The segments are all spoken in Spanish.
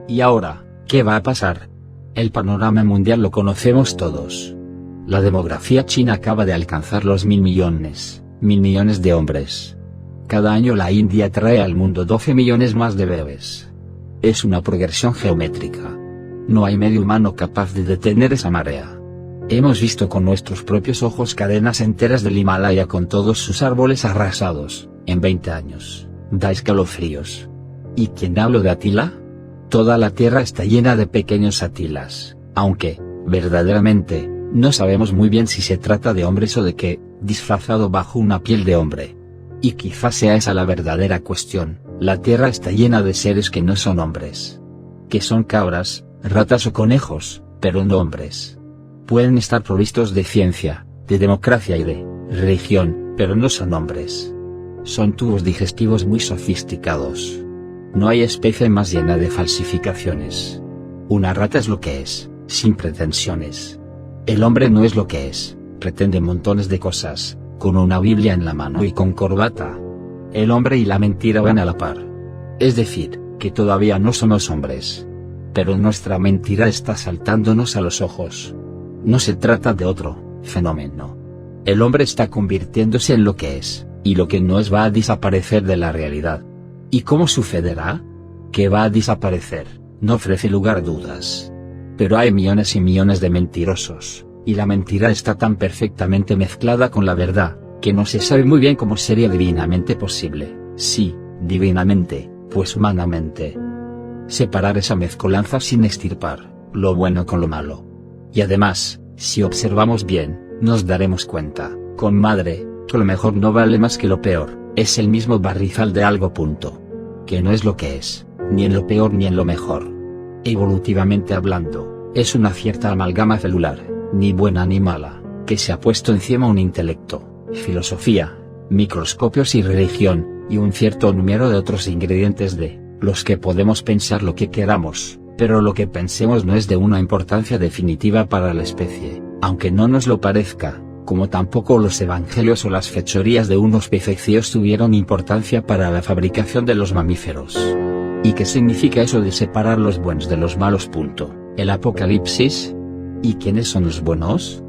¿Y ahora, qué va a pasar? El panorama mundial lo conocemos todos. La demografía china acaba de alcanzar los 1.000 millones de hombres. Cada año la India trae al mundo 12 millones más de bebés. Es una progresión geométrica. No hay medio humano capaz de detener esa marea. Hemos visto con nuestros propios ojos cadenas enteras del Himalaya con todos sus árboles arrasados, en 20 años. Da escalofríos. ¿Y quién hablo de Atila? Toda la tierra está llena de pequeños Atilas, aunque, verdaderamente, no sabemos muy bien si se trata de hombres o de qué, disfrazado bajo una piel de hombre. Y quizás sea esa la verdadera cuestión: la tierra está llena de seres que no son hombres. Que son cabras, ratas o conejos, pero no hombres. Pueden estar provistos de ciencia, de democracia y de religión, pero no son hombres. Son tubos digestivos muy sofisticados. No hay especie más llena de falsificaciones. Una rata es lo que es, sin pretensiones. El hombre no es lo que es, pretende montones de cosas, con una Biblia en la mano y con corbata. El hombre y la mentira van a la par. Es decir, que todavía no somos hombres. Pero nuestra mentira está saltándonos a los ojos. No se trata de otro fenómeno. El hombre está convirtiéndose en lo que es, y lo que no es va a desaparecer de la realidad. ¿Y cómo sucederá? Que va a desaparecer, no ofrece lugar a dudas. Pero hay millones y millones de mentirosos, y la mentira está tan perfectamente mezclada con la verdad, que no se sabe muy bien cómo sería divinamente posible, sí, divinamente, pues humanamente, separar esa mezcolanza sin extirpar lo bueno con lo malo. Y además, si observamos bien, nos daremos cuenta, comadre, que lo mejor no vale más que lo peor, es el mismo barrizal de algo. Que no es lo que es, ni en lo peor ni en lo mejor. Evolutivamente hablando, es una cierta amalgama celular, ni buena ni mala, que se ha puesto encima un intelecto, filosofía, microscopios y religión, y un cierto número de otros ingredientes de los que podemos pensar lo que queramos. Pero lo que pensemos no es de una importancia definitiva para la especie, aunque no nos lo parezca, como tampoco los evangelios o las fechorías de unos pececillos tuvieron importancia para la fabricación de los mamíferos. ¿Y qué significa eso de separar los buenos de los malos? ¿El Apocalipsis? ¿Y quiénes son los buenos?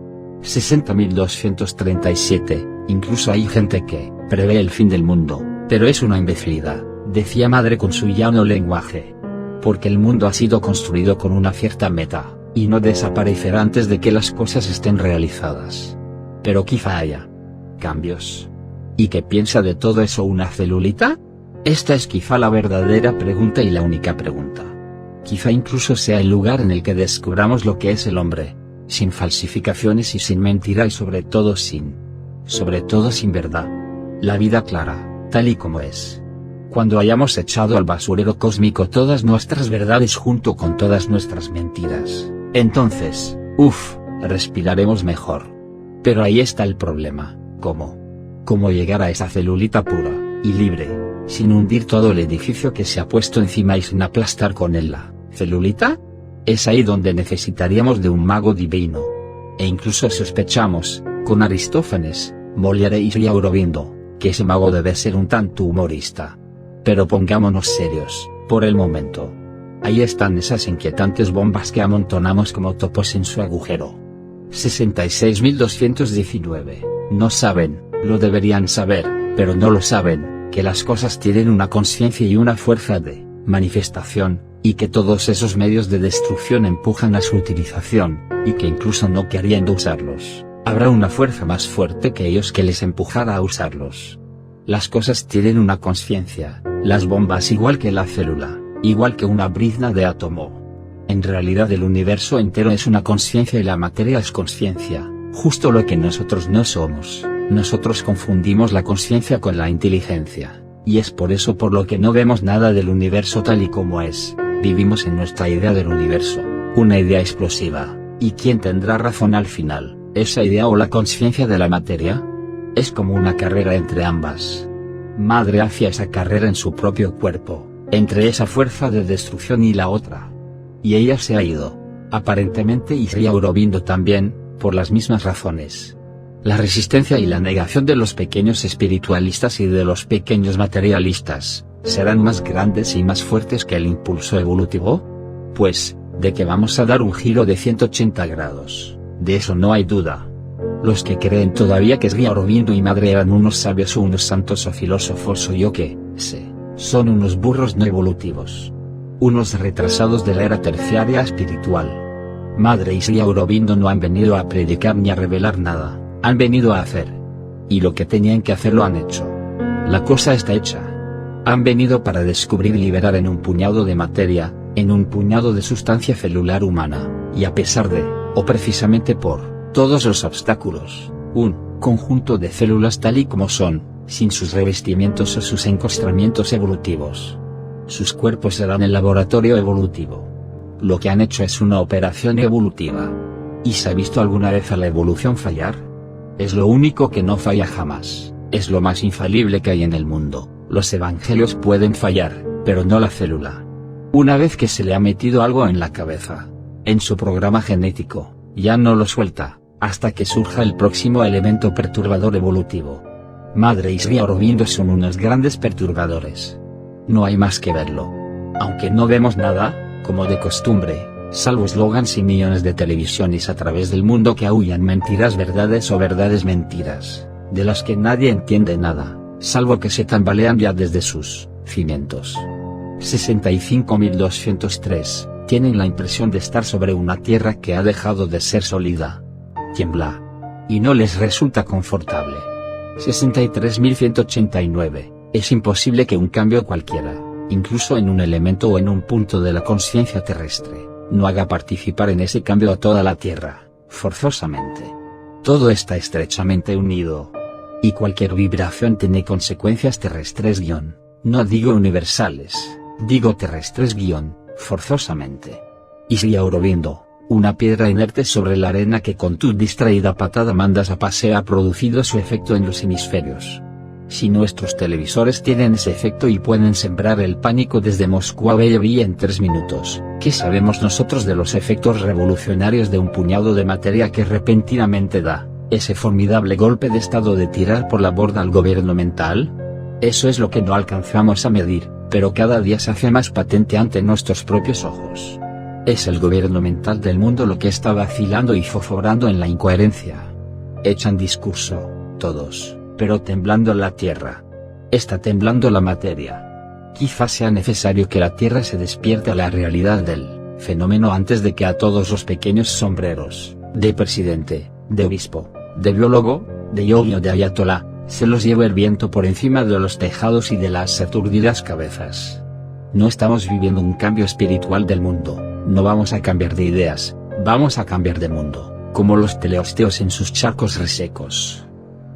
60.237, incluso hay gente que prevé el fin del mundo, pero es una imbecilidad, decía Madre con su llano lenguaje. Porque el mundo ha sido construido con una cierta meta, y no desaparecerá antes de que las cosas estén realizadas. Pero quizá haya cambios. ¿Y qué piensa de todo eso una celulita? Esta es quizá la verdadera pregunta y la única pregunta. Quizá incluso sea el lugar en el que descubramos lo que es el hombre, sin falsificaciones y sin mentira y sobre todo sin verdad. La vida clara, tal y como es. Cuando hayamos echado al basurero cósmico todas nuestras verdades junto con todas nuestras mentiras, entonces, respiraremos mejor. Pero ahí está el problema: ¿cómo llegar a esa celulita pura y libre, sin hundir todo el edificio que se ha puesto encima y sin aplastar con él la celulita? Es ahí donde necesitaríamos de un mago divino. E incluso sospechamos, con Aristófanes, Molière y Aurobindo, que ese mago debe ser un tanto humorista. Pero pongámonos serios, por el momento. Ahí están esas inquietantes bombas que amontonamos como topos en su agujero. 66.219, no saben, lo deberían saber, pero no lo saben, que las cosas tienen una conciencia y una fuerza de manifestación, y que todos esos medios de destrucción empujan a su utilización, y que incluso no queriendo usarlos, habrá una fuerza más fuerte que ellos que les empujará a usarlos. Las cosas tienen una conciencia, las bombas igual que la célula, igual que una brizna de átomo. En realidad el universo entero es una conciencia y la materia es conciencia, justo lo que nosotros no somos. Nosotros confundimos la conciencia con la inteligencia, y es por eso por lo que no vemos nada del universo tal y como es. Vivimos en nuestra idea del universo, una idea explosiva, ¿y quién tendrá razón al final, esa idea o la conciencia de la materia? Es como una carrera entre ambas. Madre hacía esa carrera en su propio cuerpo, entre esa fuerza de destrucción y la otra. Y ella se ha ido, aparentemente, y Sri Aurobindo también, por las mismas razones. La resistencia y la negación de los pequeños espiritualistas y de los pequeños materialistas, ¿serán más grandes y más fuertes que el impulso evolutivo? Pues, de que vamos a dar un giro de 180 grados, de eso no hay duda. Los que creen todavía que Sri Aurobindo y Madre eran unos sabios o unos santos o filósofos o yo qué sé, son unos burros no evolutivos. Unos retrasados de la era terciaria espiritual. Madre y Sri Aurobindo no han venido a predicar ni a revelar nada, han venido a hacer. Y lo que tenían que hacer lo han hecho. La cosa está hecha. Han venido para descubrir y liberar en un puñado de materia, en un puñado de sustancia celular humana, y a pesar de, o precisamente por, todos los obstáculos, un conjunto de células tal y como son, sin sus revestimientos o sus encostramientos evolutivos. Sus cuerpos serán el laboratorio evolutivo. Lo que han hecho es una operación evolutiva. ¿Y se ha visto alguna vez a la evolución fallar? Es lo único que no falla jamás, es lo más infalible que hay en el mundo. Los evangelios pueden fallar, pero no la célula. Una vez que se le ha metido algo en la cabeza, en su programa genético, ya no lo suelta, hasta que surja el próximo elemento perturbador evolutivo. Madre y Sri Aurobindo son unos grandes perturbadores. No hay más que verlo. Aunque no vemos nada, como de costumbre, salvo eslogans y millones de televisiones a través del mundo que aúllan mentiras verdades o verdades mentiras, de las que nadie entiende nada, salvo que se tambalean ya desde sus cimientos. 65.203, tienen la impresión de estar sobre una tierra que ha dejado de ser sólida. Tiembla. Y no les resulta confortable. 63.189, es imposible que un cambio cualquiera, incluso en un elemento o en un punto de la conciencia terrestre, no haga participar en ese cambio a toda la Tierra, forzosamente. Todo está estrechamente unido. Y cualquier vibración tiene consecuencias terrestres no digo universales, digo terrestres forzosamente. Y Sri Aurobindo, una piedra inerte sobre la arena que con tu distraída patada mandas a pasear ha producido su efecto en los hemisferios. Si nuestros televisores tienen ese efecto y pueden sembrar el pánico desde Moscú a Belleville en 3 minutos, ¿qué sabemos nosotros de los efectos revolucionarios de un puñado de materia que repentinamente da ese formidable golpe de estado de tirar por la borda al gobierno mental? Eso es lo que no alcanzamos a medir, pero cada día se hace más patente ante nuestros propios ojos. Es el gobierno mental del mundo lo que está vacilando y foforando en la incoherencia. Echan discurso, todos, pero temblando la tierra. Está temblando la materia. Quizás sea necesario que la tierra se despierte a la realidad del fenómeno antes de que a todos los pequeños sombreros, de presidente, de obispo, de biólogo, de yogi o de ayatolá, se los lleve el viento por encima de los tejados y de las aturdidas cabezas. No estamos viviendo un cambio espiritual del mundo, no vamos a cambiar de ideas, vamos a cambiar de mundo, como los teleosteos en sus charcos resecos.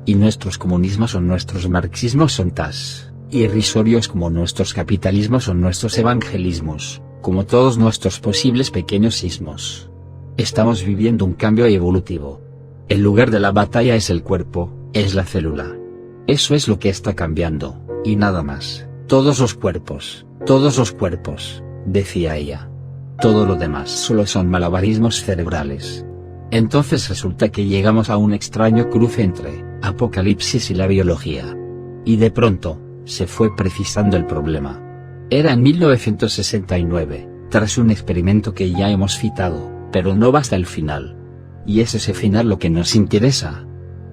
Y nuestros comunismos o nuestros marxismos son tas irrisorios como nuestros capitalismos o nuestros evangelismos, como todos nuestros posibles pequeños sismos. Estamos viviendo un cambio evolutivo. El lugar de la batalla es el cuerpo, es la célula. Eso es lo que está cambiando, y nada más. Todos los cuerpos, decía ella. Todo lo demás solo son malabarismos cerebrales. Entonces resulta que llegamos a un extraño cruce entre Apocalipsis y la biología. Y de pronto, se fue precisando el problema. Era en 1969, tras un experimento que ya hemos citado, pero no basta el final. Y es ese final lo que nos interesa.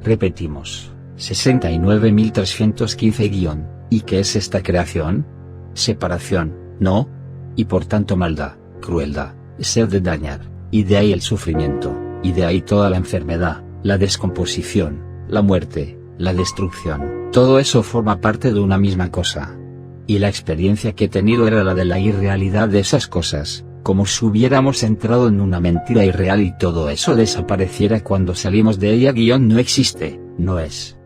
Repetimos, 69.315 ¿y qué es esta creación? Separación, ¿no? Y por tanto maldad, crueldad, ser de dañar, y de ahí el sufrimiento, y de ahí toda la enfermedad, la descomposición, la muerte, la destrucción, todo eso forma parte de una misma cosa. Y la experiencia que he tenido era la de la irrealidad de esas cosas, como si hubiéramos entrado en una mentira irreal y todo eso desapareciera cuando salimos de ella. No existe, no es.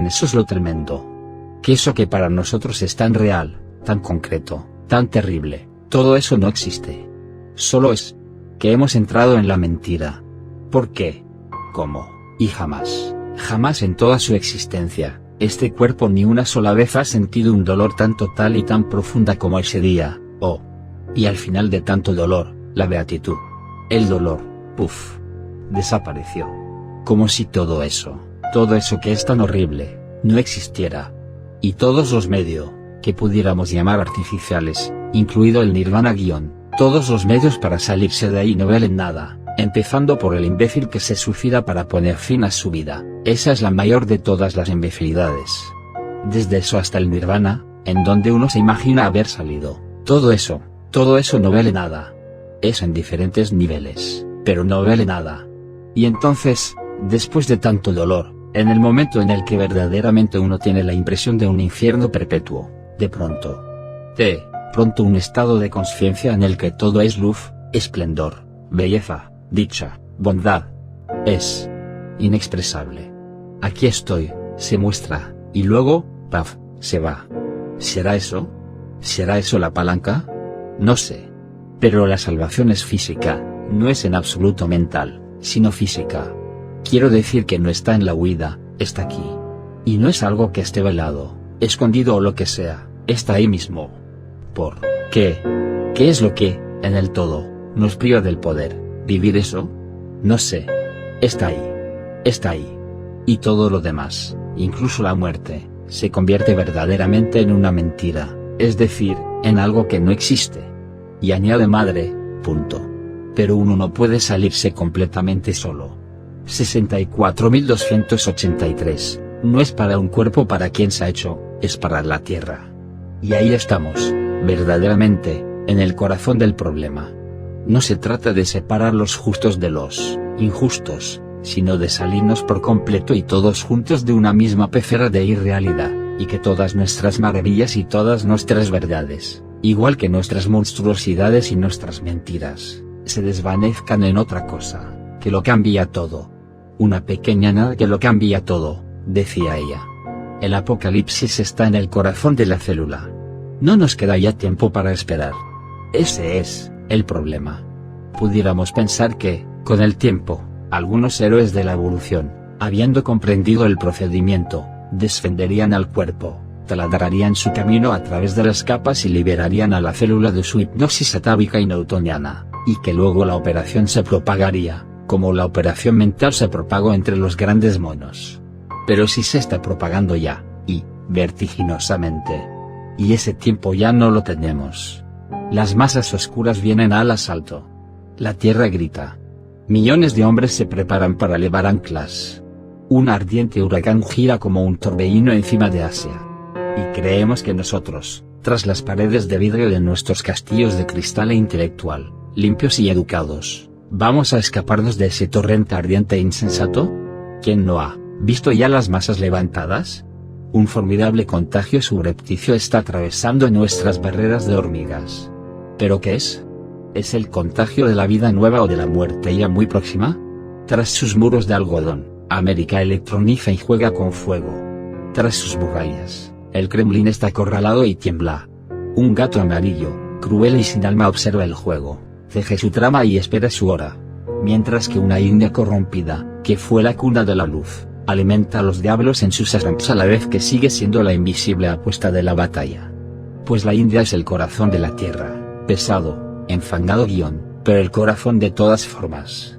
Eso es lo tremendo. Que eso que para nosotros es tan real, tan concreto, tan terrible, todo eso no existe. Solo es que hemos entrado en la mentira. ¿Por qué? ¿Cómo? Y jamás, jamás en toda su existencia, este cuerpo ni una sola vez ha sentido un dolor tan total y tan profunda como ese día, oh. Y al final de tanto dolor, la beatitud. El dolor, puff, desapareció. Como si todo eso que es tan horrible, no existiera. Y todos los medios, que pudiéramos llamar artificiales, incluido el nirvana Todos los medios para salirse de ahí no valen nada, empezando por el imbécil que se suicida para poner fin a su vida. Esa es la mayor de todas las imbecilidades. Desde eso hasta el nirvana, en donde uno se imagina haber salido. Todo eso no vale nada. Es en diferentes niveles, pero no vale nada. Y entonces, después de tanto dolor, en el momento en el que verdaderamente uno tiene la impresión de un infierno perpetuo, de pronto un estado de conciencia en el que todo es luz, esplendor, belleza, dicha, bondad. Es inexpresable. Aquí estoy, se muestra, y luego, paf, se va. ¿Será eso? ¿Será eso la palanca? No sé. Pero la salvación es física, no es en absoluto mental, sino física. Quiero decir que no está en la huida, está aquí. Y no es algo que esté velado, escondido o lo que sea, está ahí mismo. ¿Por qué? ¿Qué es lo que, en el todo, nos priva del poder vivir eso? No sé. Está ahí. Está ahí. Y todo lo demás, incluso la muerte, se convierte verdaderamente en una mentira, es decir, en algo que no existe. Y añade madre, punto. Pero uno no puede salirse completamente solo. 64.283, no es para un cuerpo para quien se ha hecho, es para la tierra. Y ahí estamos, verdaderamente, en el corazón del problema. No se trata de separar los justos de los injustos, sino de salirnos por completo y todos juntos de una misma pecera de irrealidad, y que todas nuestras maravillas y todas nuestras verdades, igual que nuestras monstruosidades y nuestras mentiras, se desvanezcan en otra cosa, que lo cambia todo. Una pequeña nada que lo cambia todo, decía ella. El apocalipsis está en el corazón de la célula. No nos queda ya tiempo para esperar. Ese es el problema. Pudiéramos pensar que, con el tiempo, algunos héroes de la evolución, habiendo comprendido el procedimiento, descenderían al cuerpo, taladrarían su camino a través de las capas y liberarían a la célula de su hipnosis atávica y newtoniana, y que luego la operación se propagaría, como la operación mental se propagó entre los grandes monos. Pero si se está propagando ya, y vertiginosamente. Y ese tiempo ya no lo tenemos. Las masas oscuras vienen al asalto. La Tierra grita. Millones de hombres se preparan para levar anclas. Un ardiente huracán gira como un torbellino encima de Asia. Y creemos que nosotros, tras las paredes de vidrio de nuestros castillos de cristal e intelectual, limpios y educados, ¿vamos a escaparnos de ese torrente ardiente e insensato? ¿Quién no ha visto ya las masas levantadas? Un formidable contagio subrepticio está atravesando nuestras barreras de hormigas. ¿Pero qué es? ¿Es el contagio de la vida nueva o de la muerte ya muy próxima? Tras sus muros de algodón, América electroniza y juega con fuego. Tras sus murallas, el Kremlin está acorralado y tiembla. Un gato amarillo, cruel y sin alma observa el juego, teje su trama y espera su hora. Mientras que una India corrompida, que fue la cuna de la luz, alimenta a los diablos en sus asramps a la vez que sigue siendo la invisible apuesta de la batalla. Pues la India es el corazón de la tierra, pesado, enfangado pero el corazón de todas formas.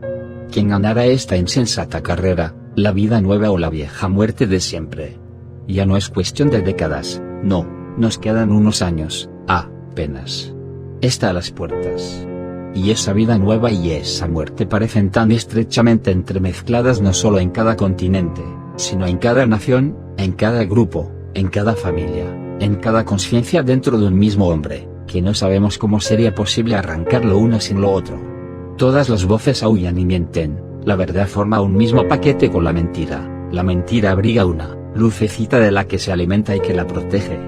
¿Quién ganará esta insensata carrera, la vida nueva o la vieja muerte de siempre? Ya no es cuestión de décadas, no, nos quedan unos años, apenas. Está a las puertas. Y esa vida nueva y esa muerte parecen tan estrechamente entremezcladas no solo en cada continente, sino en cada nación, en cada grupo, en cada familia, en cada conciencia dentro de un mismo hombre, que no sabemos cómo sería posible arrancar lo uno sin lo otro. Todas las voces aúllan y mienten, la verdad forma un mismo paquete con la mentira abriga una lucecita de la que se alimenta y que la protege.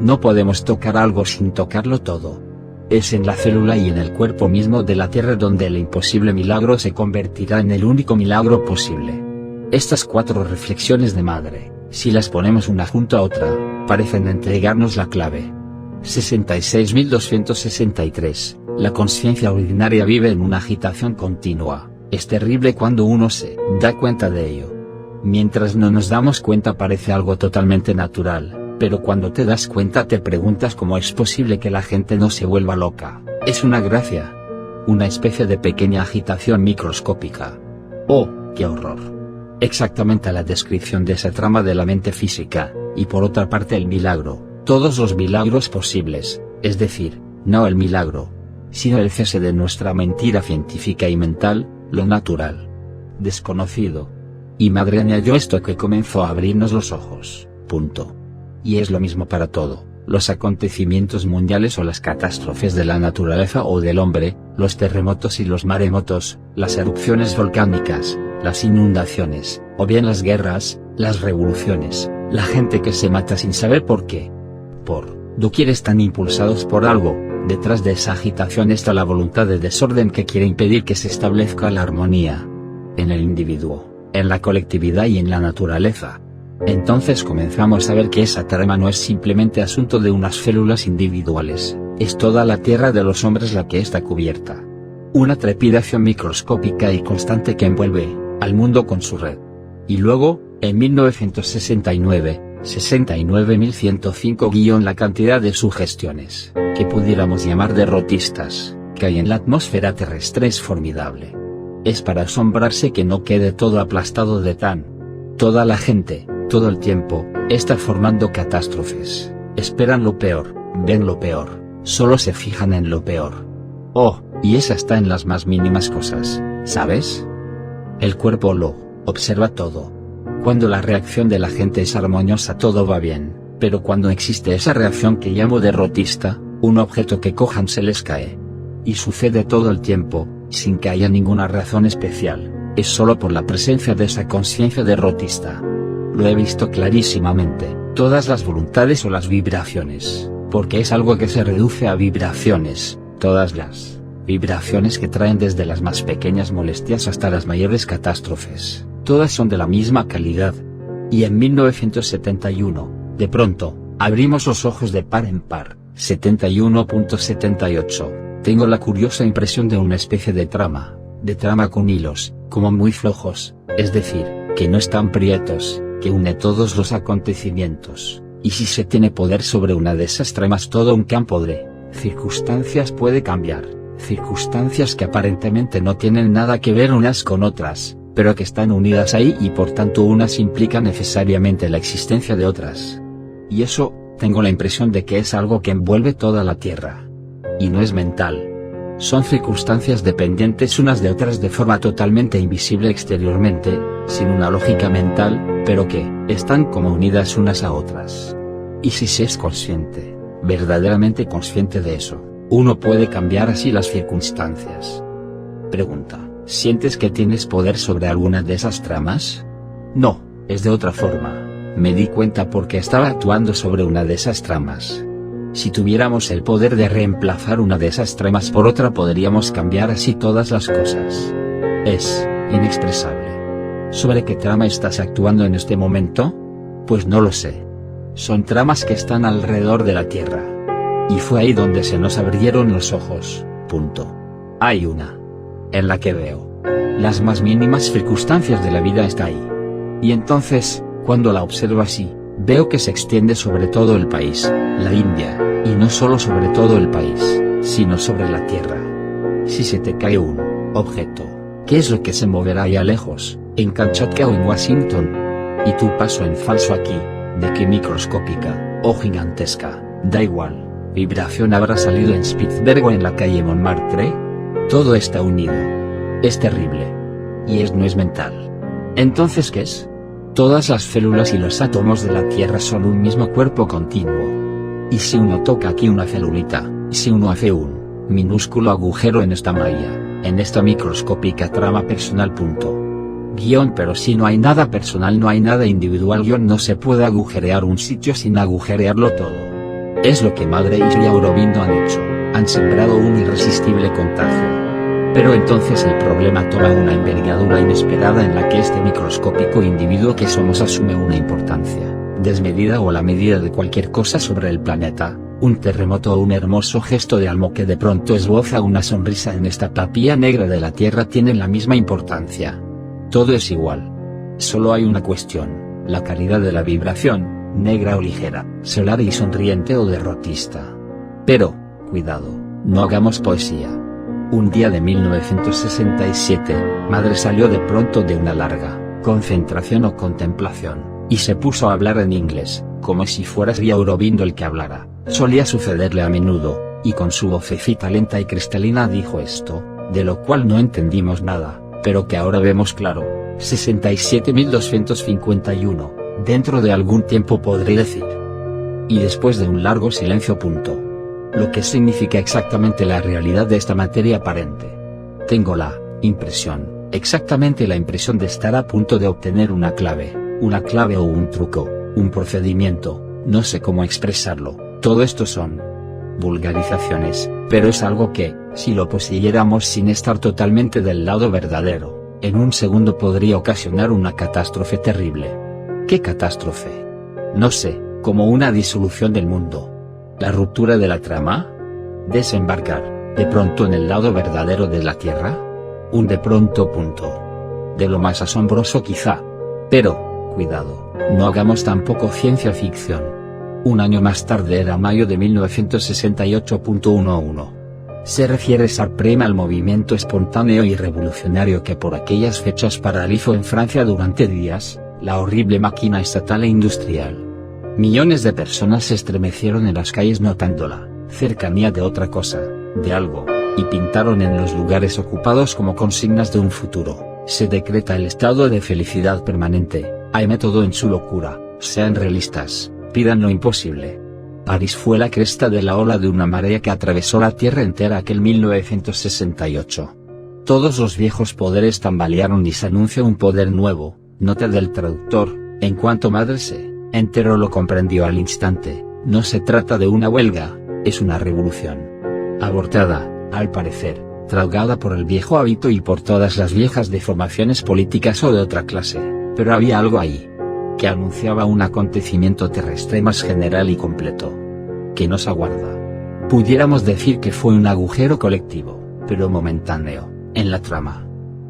No podemos tocar algo sin tocarlo todo. Es en la célula y en el cuerpo mismo de la Tierra donde el imposible milagro se convertirá en el único milagro posible. Estas 4 reflexiones de madre, si las ponemos una junto a otra, parecen entregarnos la clave. 66.263, la conciencia ordinaria vive en una agitación continua, es terrible cuando uno se da cuenta de ello. Mientras no nos damos cuenta parece algo totalmente natural. Pero cuando te das cuenta te preguntas cómo es posible que la gente no se vuelva loca. Es una gracia. Una especie de pequeña agitación microscópica. ¡Oh, qué horror! Exactamente la descripción de esa trama de la mente física, y por otra parte el milagro, todos los milagros posibles, es decir, no el milagro. sino el cese de nuestra mentira científica y mental, lo natural, desconocido. Y madre añadió esto que comenzó a abrirnos los ojos, punto. Y es lo mismo para todo, los acontecimientos mundiales o las catástrofes de la naturaleza o del hombre, los terremotos y los maremotos, las erupciones volcánicas, las inundaciones, o bien las guerras, las revoluciones, la gente que se mata sin saber por qué. Por doquier están impulsados por algo, detrás de esa agitación está la voluntad de desorden que quiere impedir que se establezca la armonía. En el individuo, en la colectividad y en la naturaleza. Entonces comenzamos a ver que esa trama no es simplemente asunto de unas células individuales, es toda la tierra de los hombres la que está cubierta. Una trepidación microscópica y constante que envuelve al mundo con su red. Y luego, en 1969, 69.105- la cantidad de sugestiones, que pudiéramos llamar derrotistas, que hay en la atmósfera terrestre es formidable. Es para asombrarse que no quede todo aplastado de toda la gente, todo el tiempo, está formando catástrofes, esperan lo peor, ven lo peor, solo se fijan en lo peor. Oh, y esa está en las más mínimas cosas, ¿sabes? El cuerpo lo observa todo. Cuando la reacción de la gente es armoniosa todo va bien, pero cuando existe esa reacción que llamo derrotista, un objeto que cojan se les cae. Y sucede todo el tiempo, sin que haya ninguna razón especial, es solo por la presencia de esa conciencia derrotista. Lo he visto clarísimamente, todas las voluntades o las vibraciones, porque es algo que se reduce a vibraciones, todas las vibraciones que traen desde las más pequeñas molestias hasta las mayores catástrofes, todas son de la misma calidad. Y en 1971, de pronto, abrimos los ojos de par en par, 71.78. Tengo la curiosa impresión de una especie de trama con hilos, como muy flojos, es decir, que no están prietos, que une todos los acontecimientos, y si se tiene poder sobre una de esas tramas todo un campo de circunstancias puede cambiar, circunstancias que aparentemente no tienen nada que ver unas con otras, pero que están unidas ahí y por tanto unas implican necesariamente la existencia de otras. Y eso, tengo la impresión de que es algo que envuelve toda la Tierra. Y no es mental. Son circunstancias dependientes unas de otras de forma totalmente invisible exteriormente, sin una lógica mental, pero que están como unidas unas a otras. Y si se es consciente, verdaderamente consciente de eso, uno puede cambiar así las circunstancias. Pregunta: ¿sientes que tienes poder sobre alguna de esas tramas? No, es de otra forma. Me di cuenta porque estaba actuando sobre una de esas tramas. Si tuviéramos el poder de reemplazar una de esas tramas por otra podríamos cambiar así todas las cosas. Es inexpresable. ¿Sobre qué trama estás actuando en este momento? Pues no lo sé. Son tramas que están alrededor de la Tierra. Y fue ahí donde se nos abrieron los ojos, punto. Hay una en la que veo las más mínimas circunstancias de la vida está ahí. Y entonces, cuando la observo así, veo que se extiende sobre todo el país, la India, y no solo sobre todo el país, sino sobre la Tierra. Si se te cae un objeto, ¿qué es lo que se moverá allá lejos, en Kamchatka o en Washington? Y tu paso en falso aquí, de qué microscópica, o gigantesca, da igual, vibración habrá salido en Spitzberg o en la calle Montmartre. Todo está unido. Es terrible. Y no es mental. Entonces, ¿qué es? Todas las células y los átomos de la Tierra son un mismo cuerpo continuo. Y si uno toca aquí una celulita, si uno hace un minúsculo agujero en esta malla, en esta microscópica trama personal pero si no hay nada personal no hay nada individual no se puede agujerear un sitio sin agujerearlo todo. Es lo que Madre y Sri Aurobindo han hecho, han sembrado un irresistible contagio. Pero entonces el problema toma una envergadura inesperada en la que este microscópico individuo que somos asume una importancia desmedida o a la medida de cualquier cosa sobre el planeta, un terremoto o un hermoso gesto de algo que de pronto esboza una sonrisa en esta papilla negra de la Tierra tienen la misma importancia. Todo es igual. Solo hay una cuestión, la calidad de la vibración, negra o ligera, solar y sonriente o derrotista. Pero, cuidado, no hagamos poesía. Un día de 1967, Madre salió de pronto de una larga concentración o contemplación, y se puso a hablar en inglés, como si fuera Sri Aurobindo el que hablara. Solía sucederle a menudo, y con su vocecita lenta y cristalina dijo esto, de lo cual no entendimos nada, pero que ahora vemos claro: 67.251, dentro de algún tiempo podré decir. Y después de un largo silencio punto. Lo que significa exactamente la realidad de esta materia aparente. Tengo la impresión, exactamente la impresión de estar a punto de obtener una clave o un truco, un procedimiento, no sé cómo expresarlo. Todo esto son vulgarizaciones, pero es algo que, si lo poseyéramos sin estar totalmente del lado verdadero, en un segundo podría ocasionar una catástrofe terrible. ¿Qué catástrofe? No sé, como una disolución del mundo. ¿La ruptura de la trama? ¿Desembarcar, de pronto en el lado verdadero de la Tierra? Un de pronto punto. De lo más asombroso quizá. Pero, cuidado, no hagamos tampoco ciencia ficción. Un año más tarde era mayo de 1968.11. Se refiere Sarprema al movimiento espontáneo y revolucionario que por aquellas fechas paralizó en Francia durante días, la horrible máquina estatal e industrial. Millones de personas se estremecieron en las calles notando la cercanía de otra cosa, de algo, y pintaron en los lugares ocupados como consignas de un futuro: se decreta el estado de felicidad permanente, hay método en su locura, sean realistas, pidan lo imposible. París fue la cresta de la ola de una marea que atravesó la tierra entera aquel 1968. Todos los viejos poderes tambalearon y se anuncia un poder nuevo. Nota del traductor: en cuanto madre se enteró lo comprendió al instante, no se trata de una huelga, es una revolución. Abortada, al parecer, tragada por el viejo hábito y por todas las viejas deformaciones políticas o de otra clase, pero había algo ahí que anunciaba un acontecimiento terrestre más general y completo, que nos aguarda. Pudiéramos decir que fue un agujero colectivo, pero momentáneo, en la trama.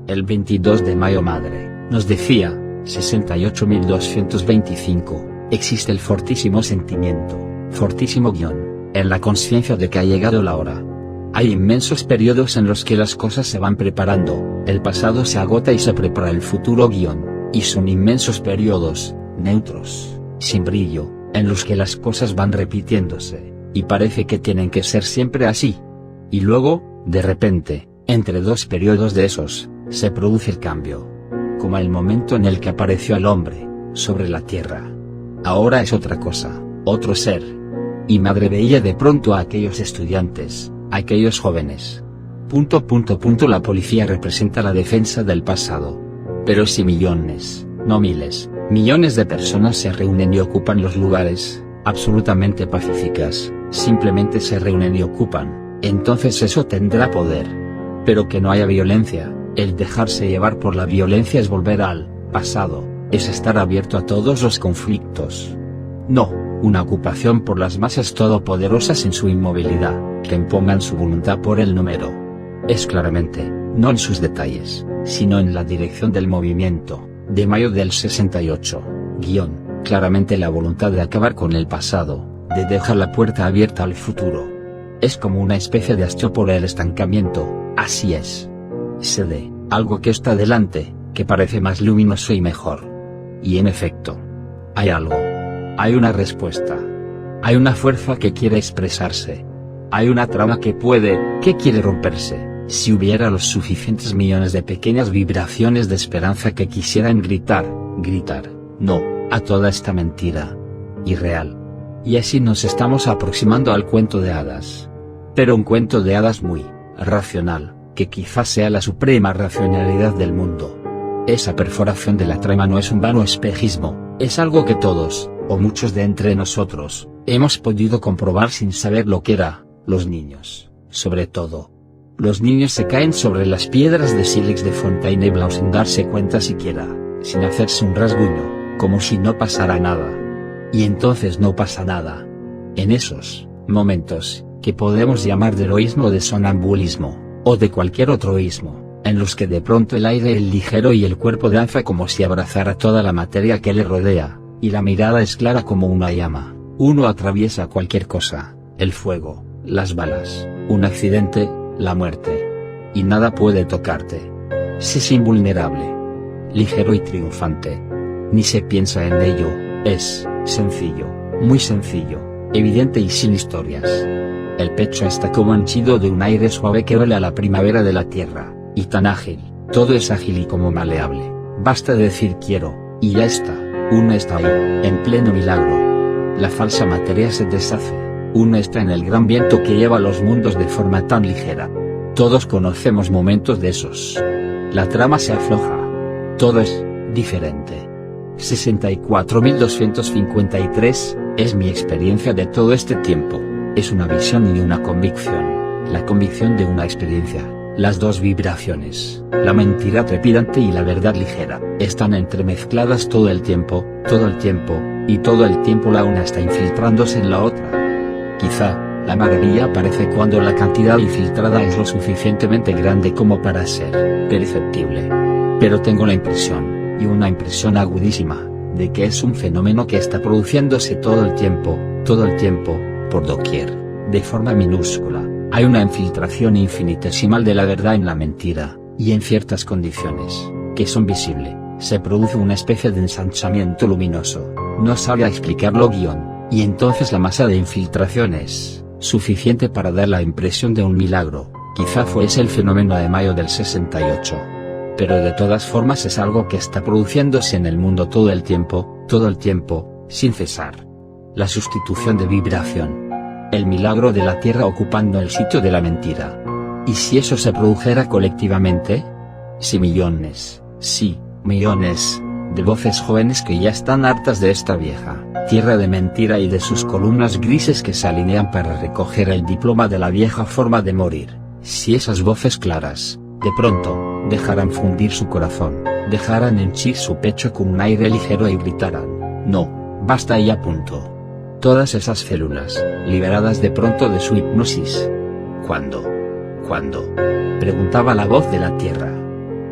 El 22 de mayo madre, nos decía, 68.225, existe el fortísimo sentimiento, fortísimo guión, en la conciencia de que ha llegado la hora. Hay inmensos periodos en los que las cosas se van preparando, el pasado se agota y se prepara el futuro guión, y son inmensos periodos, neutros, sin brillo, en los que las cosas van repitiéndose, y parece que tienen que ser siempre así. Y luego, de repente, entre dos periodos de esos, se produce el cambio. Como el momento en el que apareció el hombre, sobre la tierra. Ahora es otra cosa, otro ser. Y madre veía de pronto a aquellos estudiantes, a aquellos jóvenes. La policía representa la defensa del pasado. Pero si millones, no miles, millones de personas se reúnen y ocupan los lugares, absolutamente pacíficas, simplemente se reúnen y ocupan, entonces eso tendrá poder. Pero que no haya violencia, el dejarse llevar por la violencia es volver al pasado, es estar abierto a todos los conflictos. No, una ocupación por las masas todopoderosas en su inmovilidad, que impongan su voluntad por el número. Es claramente, no en sus detalles, sino en la dirección del movimiento, de mayo del 68, claramente la voluntad de acabar con el pasado, de dejar la puerta abierta al futuro. Es como una especie de hastio por el estancamiento, así es. Se de algo que está delante, que parece más luminoso y mejor. Y en efecto, hay algo. Hay una respuesta. Hay una fuerza que quiere expresarse. Hay una trama que quiere romperse. Si hubiera los suficientes millones de pequeñas vibraciones de esperanza que quisieran gritar, no, a toda esta mentira irreal. Y así nos estamos aproximando al cuento de hadas. Pero un cuento de hadas muy racional, que quizás sea la suprema racionalidad del mundo. Esa perforación de la trama no es un vano espejismo, es algo que todos, o muchos de entre nosotros, hemos podido comprobar sin saber lo que era. Los niños, sobre todo. Los niños se caen sobre las piedras de sílex de Fontainebleau sin darse cuenta siquiera, sin hacerse un rasguño, como si no pasara nada. Y entonces no pasa nada. En esos momentos, que podemos llamar de heroísmo o de sonambulismo, o de cualquier otro ismo, en los que de pronto el aire es ligero y el cuerpo danza como si abrazara toda la materia que le rodea, y la mirada es clara como una llama, uno atraviesa cualquier cosa, el fuego, las balas, un accidente, la muerte. Y nada puede tocarte. Se es invulnerable. Ligero y triunfante. Ni se piensa en ello, es sencillo, muy sencillo, evidente y sin historias. El pecho está como henchido de un aire suave que huele a la primavera de la tierra, y tan ágil, todo es ágil y como maleable. Basta decir quiero, y ya está, uno está ahí, en pleno milagro. La falsa materia se deshace, uno está en el gran viento que lleva los mundos de forma tan ligera. Todos conocemos momentos de esos. La trama se afloja. Todo es diferente. 64.253, es mi experiencia de todo este tiempo. Es una visión y una convicción. La convicción de una experiencia. Las dos vibraciones, la mentira trepidante y la verdad ligera, están entremezcladas todo el tiempo, y todo el tiempo la una está infiltrándose en la otra. Quizá, la maravilla aparece cuando la cantidad infiltrada es lo suficientemente grande como para ser perceptible. Pero tengo la impresión, y una impresión agudísima, de que es un fenómeno que está produciéndose todo el tiempo, por doquier, de forma minúscula. Hay una infiltración infinitesimal de la verdad en la mentira, y en ciertas condiciones, que son visibles, se produce una especie de ensanchamiento luminoso, no sabe a explicarlo y entonces la masa de infiltración es suficiente para dar la impresión de un milagro. Quizá fuese el fenómeno de mayo del 68. Pero de todas formas es algo que está produciéndose en el mundo todo el tiempo, sin cesar. La sustitución de vibración. El milagro de la Tierra ocupando el sitio de la mentira. ¿Y si eso se produjera colectivamente? Si millones, millones, de voces jóvenes que ya están hartas de esta vieja tierra de mentira y de sus columnas grises que se alinean para recoger el diploma de la vieja forma de morir, si esas voces claras, de pronto, dejaran fundir su corazón, dejaran henchir su pecho con un aire ligero y gritaran, no, basta y a punto. Todas esas células, liberadas de pronto de su hipnosis. ¿Cuándo? Preguntaba la voz de la Tierra.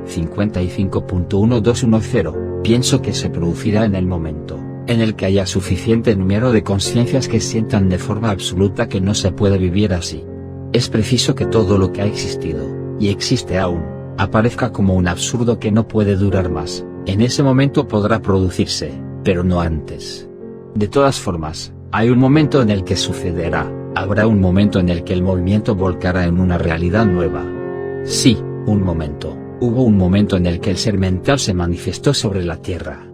55.1210, pienso que se producirá en el momento, en el que haya suficiente número de conciencias que sientan de forma absoluta que no se puede vivir así. Es preciso que todo lo que ha existido, y existe aún, aparezca como un absurdo que no puede durar más. En ese momento podrá producirse, pero no antes. De todas formas, hay un momento en el que sucederá, habrá un momento en el que el movimiento volcará en una realidad nueva. Sí, un momento, hubo un momento en el que el ser mental se manifestó sobre la Tierra.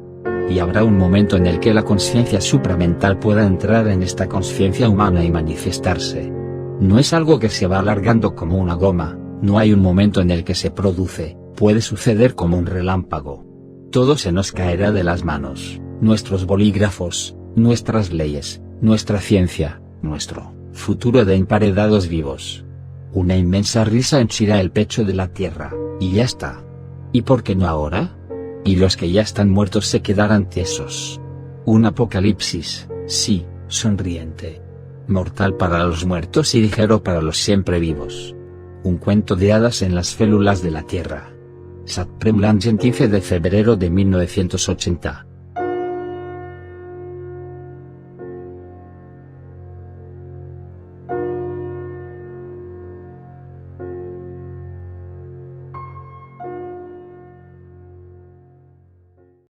Y habrá un momento en el que la conciencia supramental pueda entrar en esta conciencia humana y manifestarse. No es algo que se va alargando como una goma, no hay un momento en el que se produce, puede suceder como un relámpago. Todo se nos caerá de las manos, nuestros bolígrafos, nuestras leyes, nuestra ciencia, nuestro futuro de emparedados vivos. Una inmensa risa henchirá el pecho de la Tierra, y ya está. ¿Y por qué no ahora? Y los que ya están muertos se quedarán tiesos. Un apocalipsis, sí, sonriente. Mortal para los muertos y ligero para los siempre vivos. Un cuento de hadas en las células de la Tierra. Satprem Langen, 15 de febrero de 1980.